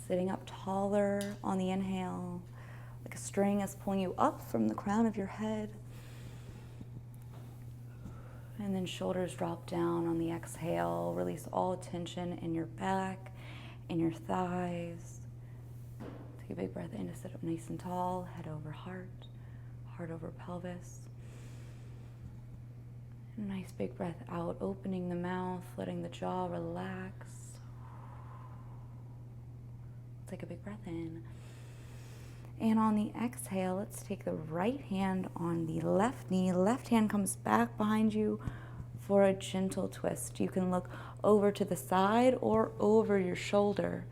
Sitting up taller on the inhale, like a string is pulling you up from the crown of your head. And then shoulders drop down on the exhale. Release all tension in your back, in your thighs. Take a big breath in to sit up nice and tall, head over heart, heart over pelvis. And a nice big breath out, opening the mouth, letting the jaw relax. Take a big breath in. And on the exhale, let's take the right hand on the left knee. Left hand comes back behind you for a gentle twist. You can look over to the side or over your shoulder.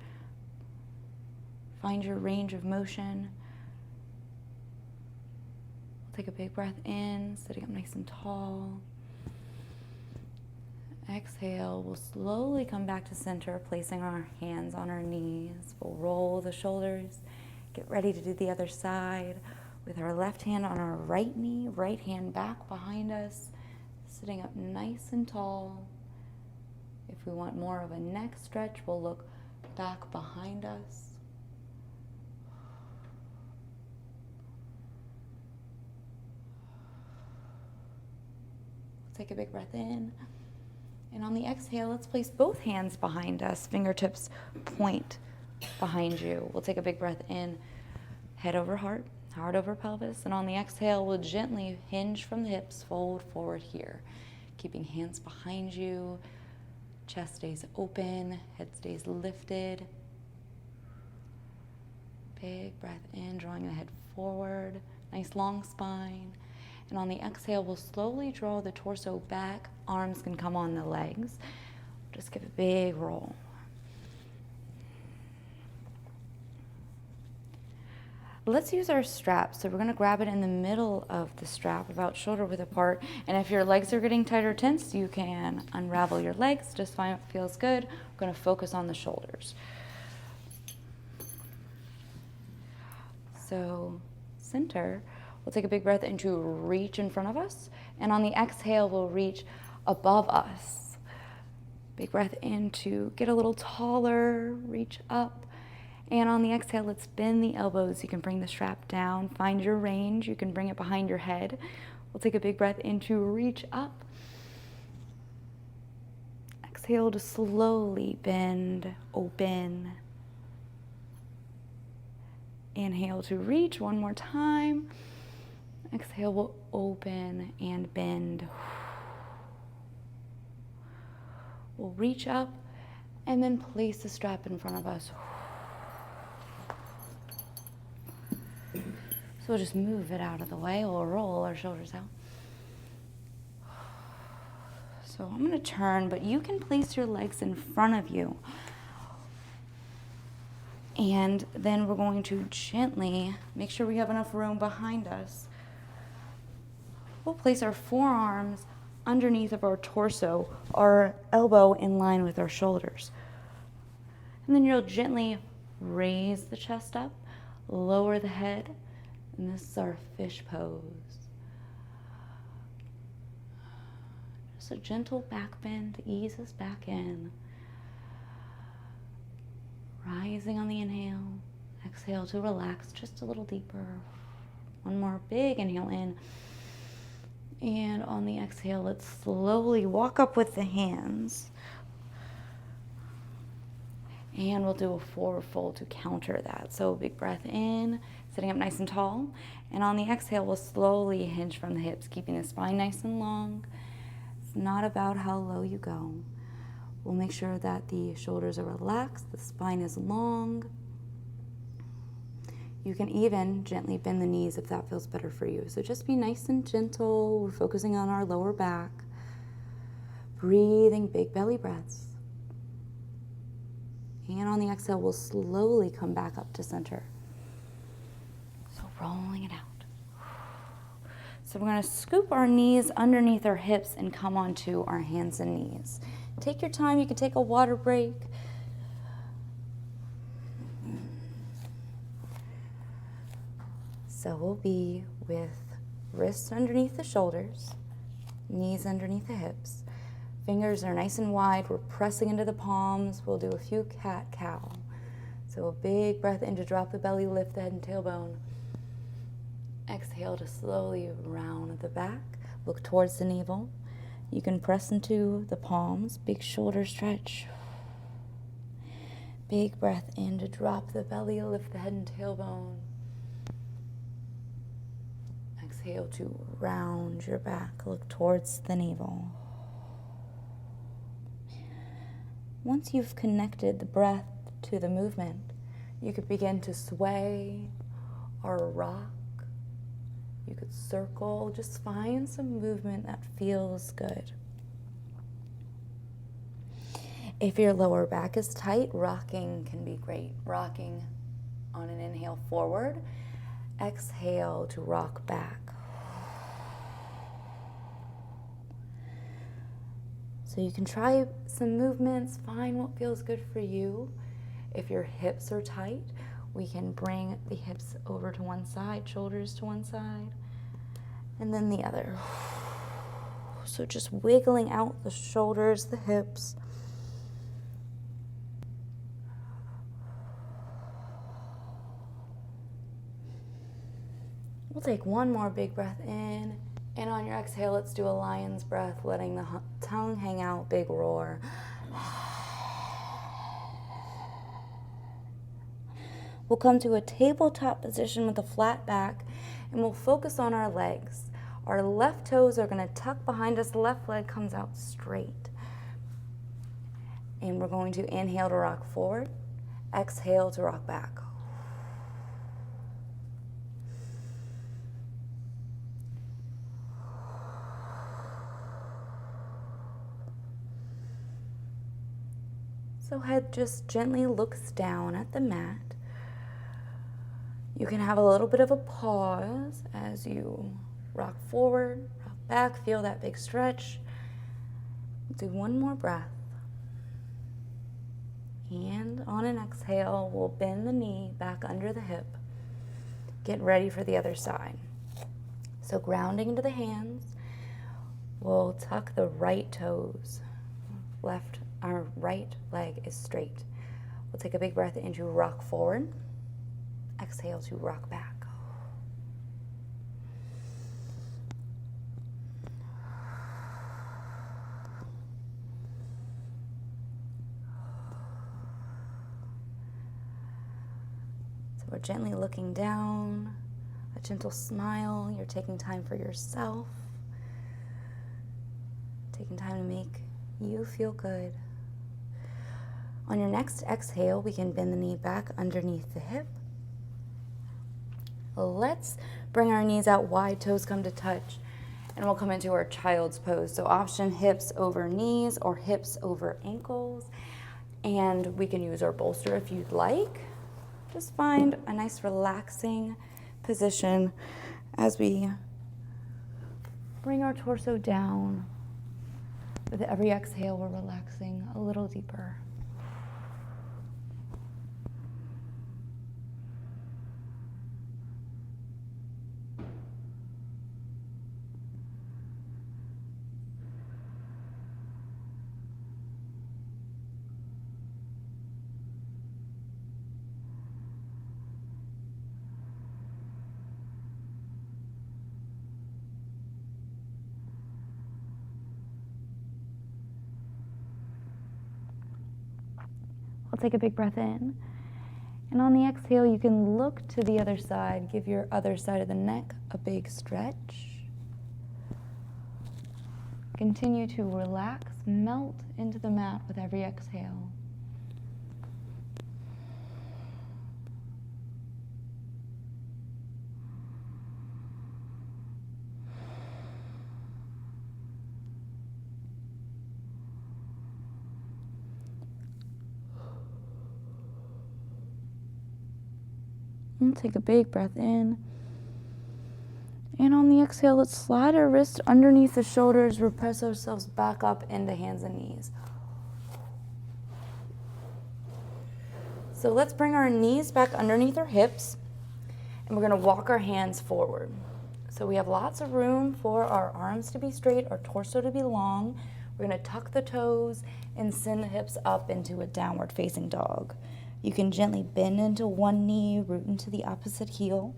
Find your range of motion. Take a big breath in, sitting up nice and tall. Exhale, we'll slowly come back to center, placing our hands on our knees. We'll roll the shoulders. Get ready to do the other side with our left hand on our right knee, right hand back behind us, sitting up nice and tall. If we want more of a neck stretch, we'll look back behind us. Take a big breath in. And on the exhale, let's place both hands behind us, fingertips point behind you. We'll take a big breath in, head over heart, heart over pelvis. And on the exhale, we'll gently hinge from the hips, fold forward here. Keeping hands behind you, chest stays open, head stays lifted. Big breath in, drawing the head forward, nice long spine. And on the exhale, we'll slowly draw the torso back. Arms can come on the legs. Just give a big roll. Let's use our straps. So we're going to grab it in the middle of the strap, about shoulder width apart. And if your legs are getting tight or tense, you can unravel your legs. Just find what feels good. We're going to focus on the shoulders. So center. We'll take a big breath in to reach in front of us. And on the exhale, we'll reach above us. Big breath in to get a little taller, reach up. And on the exhale, let's bend the elbows. You can bring the strap down, find your range. You can bring it behind your head. We'll take a big breath in to reach up. Exhale to slowly bend, open. Inhale to reach one more time. Exhale, we'll open and bend. We'll reach up and then place the strap in front of us. So we'll just move it out of the way. We'll roll our shoulders out. So I'm going to turn, but you can place your legs in front of you. And then we're going to gently make sure we have enough room behind us. We'll place our forearms underneath of our torso, our elbow in line with our shoulders. And then you'll gently raise the chest up, lower the head, and this is our fish pose. Just a gentle back bend to ease us back in. Rising on the inhale, exhale to relax just a little deeper. One more big inhale in. And on the exhale, let's slowly walk up with the hands. And we'll do a forward fold to counter that. So big breath in, sitting up nice and tall. And on the exhale, we'll slowly hinge from the hips, keeping the spine nice and long. It's not about how low you go. We'll make sure that the shoulders are relaxed, the spine is long. You can even gently bend the knees if that feels better for you. So just be nice and gentle. We're focusing on our lower back. Breathing big belly breaths. And on the exhale, we'll slowly come back up to center. So rolling it out. So we're going to scoop our knees underneath our hips and come onto our hands and knees. Take your time. You can take a water break. So we'll be with wrists underneath the shoulders, knees underneath the hips. Fingers are nice and wide. We're pressing into the palms. We'll do a few cat-cow. So a big breath in to drop the belly, lift the head and tailbone. Exhale to slowly round the back. Look towards the navel. You can press into the palms, big shoulder stretch. Big breath in to drop the belly, lift the head and tailbone. Exhale to round your back, look towards the navel. Once you've connected the breath to the movement, you could begin to sway or rock. You could circle, just find some movement that feels good. If your lower back is tight, rocking can be great. Rocking on an inhale forward, exhale to rock back. So you can try some movements, find what feels good for you. If your hips are tight, we can bring the hips over to one side, shoulders to one side, and then the other. So just wiggling out the shoulders, the hips. We'll take one more big breath in, and on your exhale, let's do a lion's breath, letting the tongue hang out, big roar. We'll come to a tabletop position with a flat back, and we'll focus on our legs. Our left toes are going to tuck behind us, the left leg comes out straight. And we're going to inhale to rock forward, exhale to rock back. So head just gently looks down at the mat. You can have a little bit of a pause as you rock forward, rock back, feel that big stretch. Do one more breath. And on an exhale, we'll bend the knee back under the hip. Get ready for the other side. So grounding into the hands, we'll tuck the right toes. Our right leg is straight. We'll take a big breath in to rock forward. Exhale to rock back. So we're gently looking down, a gentle smile. You're taking time for yourself, taking time to make you feel good. On your next exhale, we can bend the knee back underneath the hip. Let's bring our knees out wide, toes come to touch, and we'll come into our child's pose. So option hips over knees or hips over ankles. And we can use our bolster if you'd like. Just find a nice relaxing position as we bring our torso down. With every exhale, we're relaxing a little deeper. I'll take a big breath in. And on the exhale, you can look to the other side. Give your other side of the neck a big stretch. Continue to relax, melt into the mat with every exhale. And take a big breath in. And on the exhale, let's slide our wrist underneath the shoulders, press ourselves back up into hands and knees. So let's bring our knees back underneath our hips, and we're going to walk our hands forward. So we have lots of room for our arms to be straight, our torso to be long. We're going to tuck the toes and send the hips up into a downward facing dog. You can gently bend into one knee, root into the opposite heel.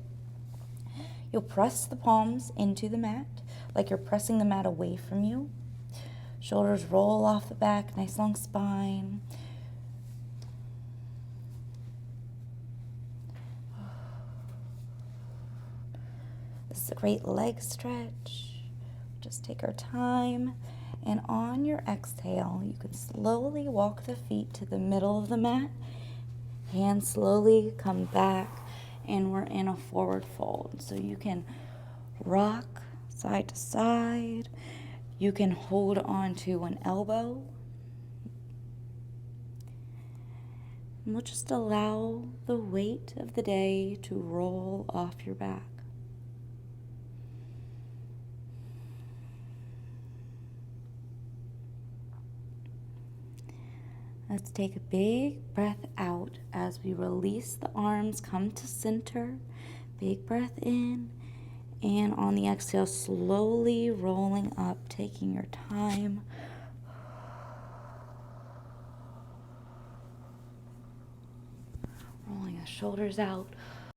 You'll press the palms into the mat, like you're pressing the mat away from you. Shoulders roll off the back, nice long spine. This is a great leg stretch. Just take our time. And on your exhale, you can slowly walk the feet to the middle of the mat. Hands slowly come back, and we're in a forward fold. So you can rock side to side. You can hold on to an elbow. And we'll just allow the weight of the day to roll off your back. Let's take a big breath out as we release the arms, come to center. Big breath in, and on the exhale, slowly rolling up, taking your time. Rolling the shoulders out,